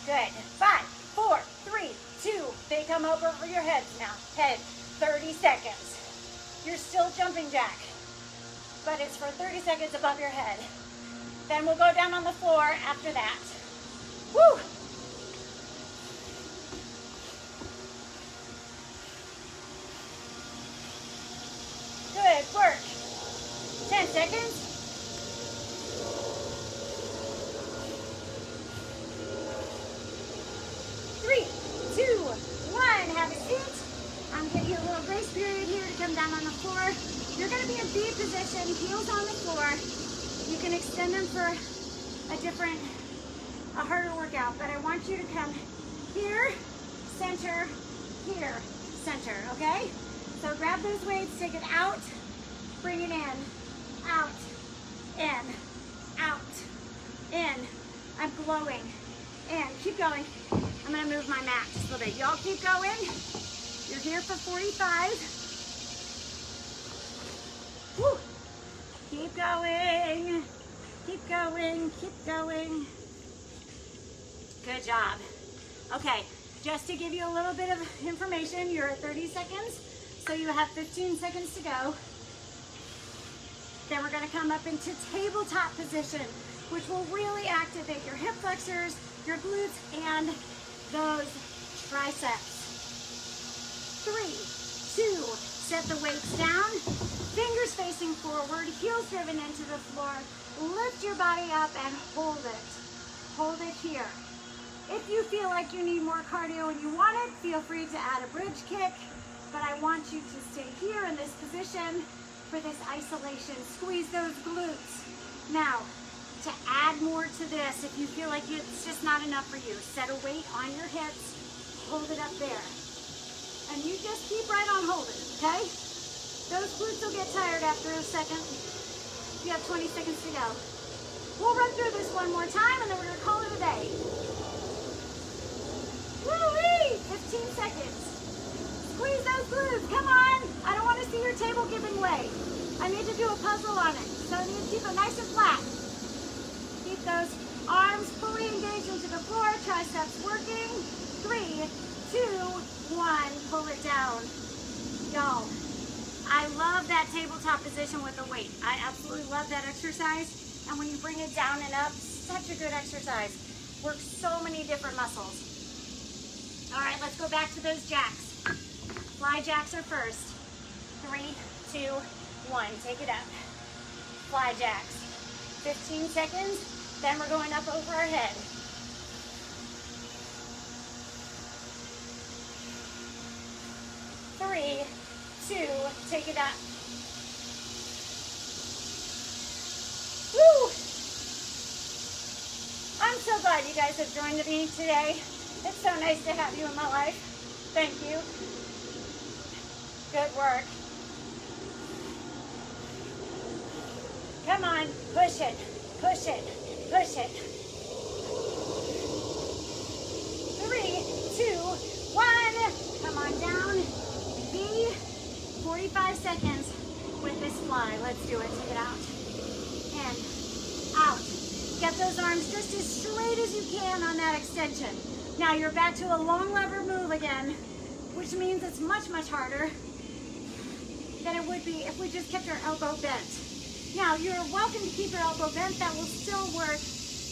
Good. 5, 4, 3, 2. They come over your heads now. Head. 30 seconds. You're still jumping jack, but it's for 30 seconds above your head. Then we'll go down on the floor after that. Woo! Good work. 10 seconds. 3, 2, 1. Have a seat. I'm gonna give you a little grace period here to come down on the floor. You're gonna be in V position, heels on the floor. You can extend them for a harder workout, but I want you to come here, center, here, center, okay? So grab those weights, take it out, bring it in, out, in, out, in. I'm glowing, in. Keep going. I'm gonna move my mat just a little bit. Y'all keep going. You're here for 45. Woo. Keep going. Keep going. Keep going. Good job. Okay, just to give you a little bit of information, you're at 30 seconds, so you have 15 seconds to go. Then we're gonna come up into tabletop position, which will really activate your hip flexors, your glutes, and those triceps. 3, 2, set the weights down, fingers facing forward, heels driven into the floor, lift your body up and hold it. Hold it here. If you feel like you need more cardio and you want it, feel free to add a bridge kick, but I want you to stay here in this position for this isolation. Squeeze those glutes. Now, to add more to this, if you feel like it's just not enough for you, set a weight on your hips, hold it up there. And you just keep right on holding, okay? Those glutes will get tired after a second. You have 20 seconds to go. We'll run through this one more time and then we're gonna call it a day. Woo-wee! 15 seconds. Squeeze those glutes, come on. I don't wanna see your table giving way. I need to do a puzzle on it. So I need to keep it nice and flat. Keep those arms fully engaged into the floor, triceps working. 3, 2, 1, pull it down. Y'all, I love that tabletop position with the weight. I absolutely love that exercise. And when you bring it down and up, such a good exercise. Works so many different muscles. All right, let's go back to those jacks. Fly jacks are first. 3, 2, 1, take it up. Fly jacks. 15 seconds, then we're going up over our head. 3, 2, take it up. Woo! I'm so glad you guys have joined me today. It's so nice to have you in my life. Thank you. Good work. Come on, push it, push it, push it. 3, 2, 1. Come on down. B. 45 seconds with this fly. Let's do it. Take it out. In. Out. Get those arms just as straight as you can on that extension. Now you're back to a long lever move again, which means it's much, much harder than it would be if we just kept our elbow bent. Now, you're welcome to keep your elbow bent. That will still work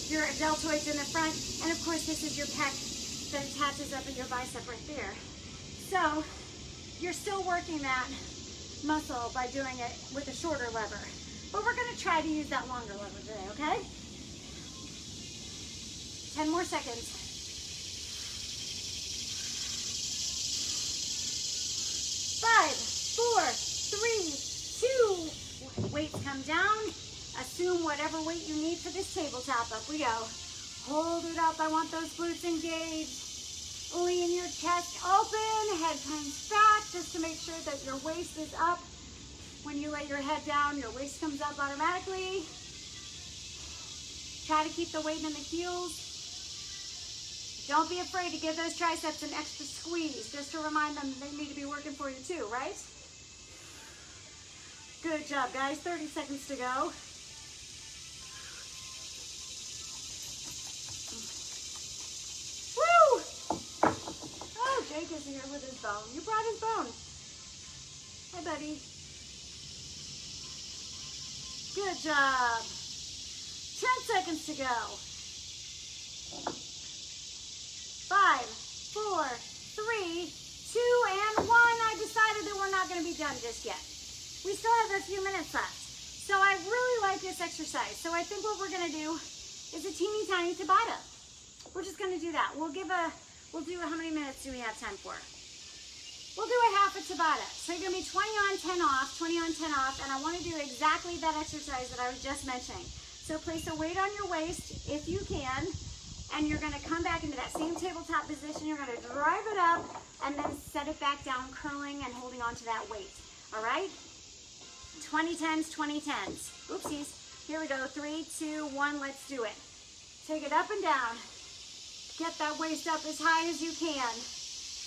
your deltoids in the front. And of course, this is your pec that attaches up at your bicep right there. So, you're still working that muscle by doing it with a shorter lever. But we're gonna try to use that longer lever today, okay? 10 more seconds. 5, 4, 3, 2. Weights come down. Assume whatever weight you need for this tabletop. Up we go. Hold it up. I want those glutes engaged. Lean your chest open. Head comes back just to make sure that your waist is up. When you lay your head down, your waist comes up automatically. Try to keep the weight in the heels. Don't be afraid to give those triceps an extra squeeze, just to remind them they need to be working for you too, right? Good job, guys. 30 seconds to go. Woo! Oh, Jake is here with his bone. You brought his bone. Hi, buddy. Good job. 10 seconds to go. 5, 4, 3, 2, and 1. I decided that we're not going to be done just yet. We still have a few minutes left. So I really like this exercise. So I think what we're going to do is a teeny tiny Tabata. We're just going to do that. We'll do how many minutes do we have time for? We'll do a half a Tabata. So you're going to be 20 on, 10 off, 20 on, 10 off, and I want to do exactly that exercise that I was just mentioning. So place a weight on your waist if you can, And you're gonna come back into that same tabletop position. You're gonna drive it up and then set it back down, curling and holding on to that weight. All right? 20 10s, 20 10s. Oopsies. Here we go. 3, 2, 1. Let's do it. Take it up and down. Get that waist up as high as you can.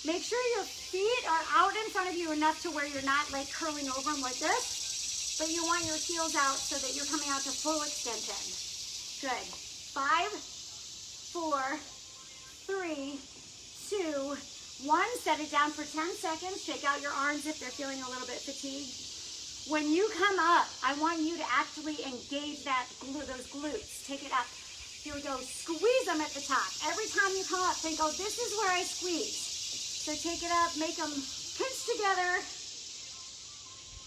Make sure your feet are out in front of you enough to where you're not like curling over them like this, but you want your heels out so that you're coming out to full extension. Good. 5, 4, 3, 2, 1. Set it down for 10 seconds. Shake out your arms if they're feeling a little bit fatigued. When you come up, I want you to actually engage those glutes. Take it up. Here we go. Squeeze them at the top. Every time you come up, think, oh, this is where I squeeze. So take it up, make them pinch together.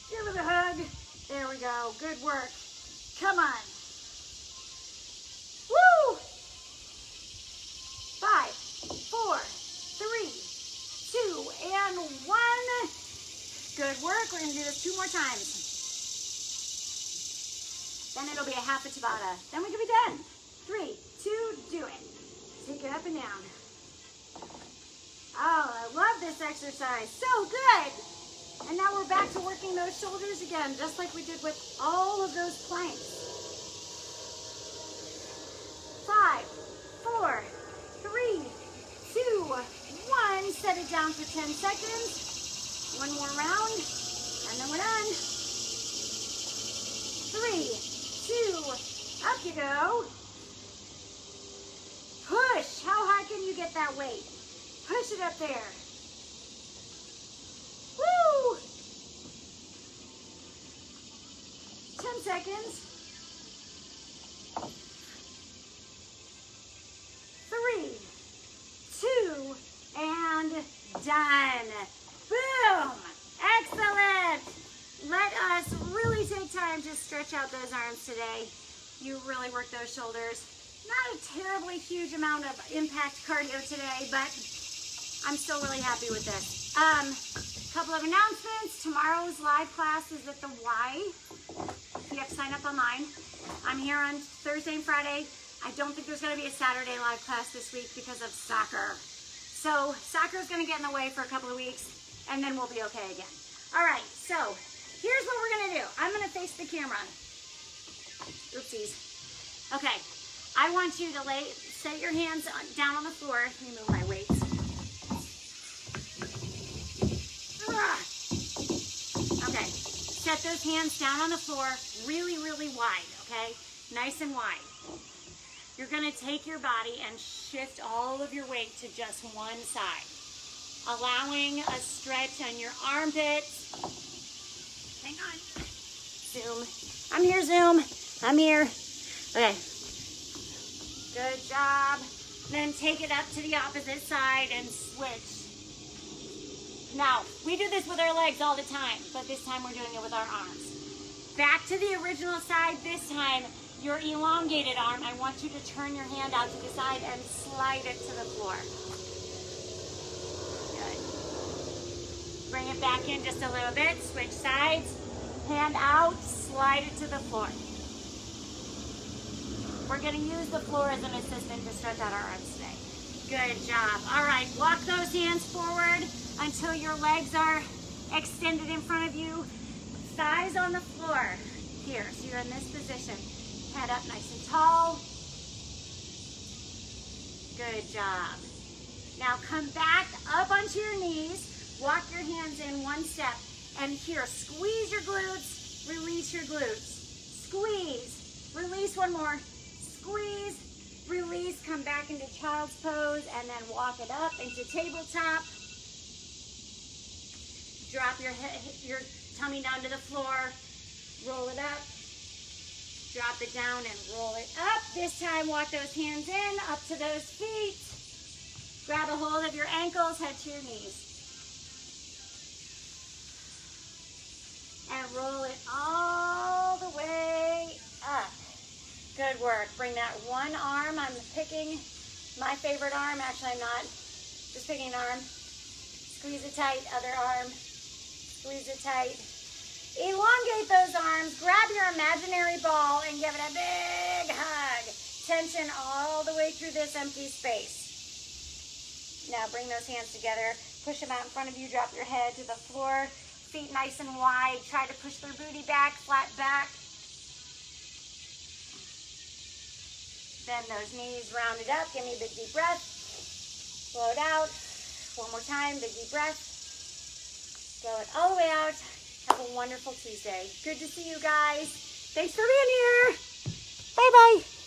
Give it a hug. There we go. Good work. Come on. Woo! 5, 4, 3, 2, and 1. Good work. We're going to do this 2 more times. Then it'll be a half a Tabata. Then we can be done. 3, 2, do it. Take it up and down. Oh, I love this exercise. So good. And now we're back to working those shoulders again, just like we did with all of those planks. 5, 4, 3, 2, 1. Set it down for 10 seconds. 1 more round, and then we're done. 3, 2, up you go. Push. How high can you get that weight? Push it up there. Woo! 10 seconds. 3, 2, and done. Boom! Excellent! Let us really take time to stretch out those arms today. You really work those shoulders. Not a terribly huge amount of impact cardio today, but I'm still really happy with this. Couple of announcements. Tomorrow's live class is at the Y. You have to sign up online. I'm here on Thursday and Friday. I don't think there's going to be a Saturday live class this week because of soccer. So soccer is going to get in the way for a couple of weeks, and then we'll be okay again. All right, so here's what we're going to do. I'm going to face the camera. Oopsies. Okay, I want you to set your hands down on the floor. Let me move my weights. Okay, set those hands down on the floor really, really wide, okay? Nice and wide. You're gonna take your body and shift all of your weight to just one side, allowing a stretch on your armpits. Hang on. Zoom. I'm here, Zoom. I'm here. Okay. Good job. Then take it up to the opposite side and switch. Now, we do this with our legs all the time, but this time we're doing it with our arms. Back to the original side. This time, your elongated arm, I want you to turn your hand out to the side and slide it to the floor. Good. Bring it back in just a little bit. Switch sides. Hand out, slide it to the floor. We're going to use the floor as an assistant to stretch out our arms today. Good job. All right, walk those hands forward until your legs are extended in front of you. Thighs on the floor. Here, so you're in this position. Head up nice and tall. Good job. Now come back up onto your knees. Walk your hands in one step. And here, squeeze your glutes, release your glutes. Squeeze, release one more. Squeeze, release, come back into child's pose, and then walk it up into tabletop. Drop your tummy down to the floor. Roll it up. Drop it down and roll it up. This time, walk those hands in, up to those feet. Grab a hold of your ankles, head to your knees. And roll it all the way up. Good work. Bring that one arm. I'm picking my favorite arm. Actually, I'm not. Just picking an arm. Squeeze it tight. Other arm. Squeeze it tight. Elongate those arms. Grab your imaginary ball and give it a big hug. 10 tension all the way through this empty space. Now bring those hands together, push them out in front of you, drop your head to the floor, feet nice and wide. Try to push their booty back, flat back. Bend those knees, round it up. Give me a big deep breath. Blow it out. One more time, big deep breath. Blow it all the way out. Have a wonderful Tuesday. Good to see you guys. Thanks for being here. Bye-bye.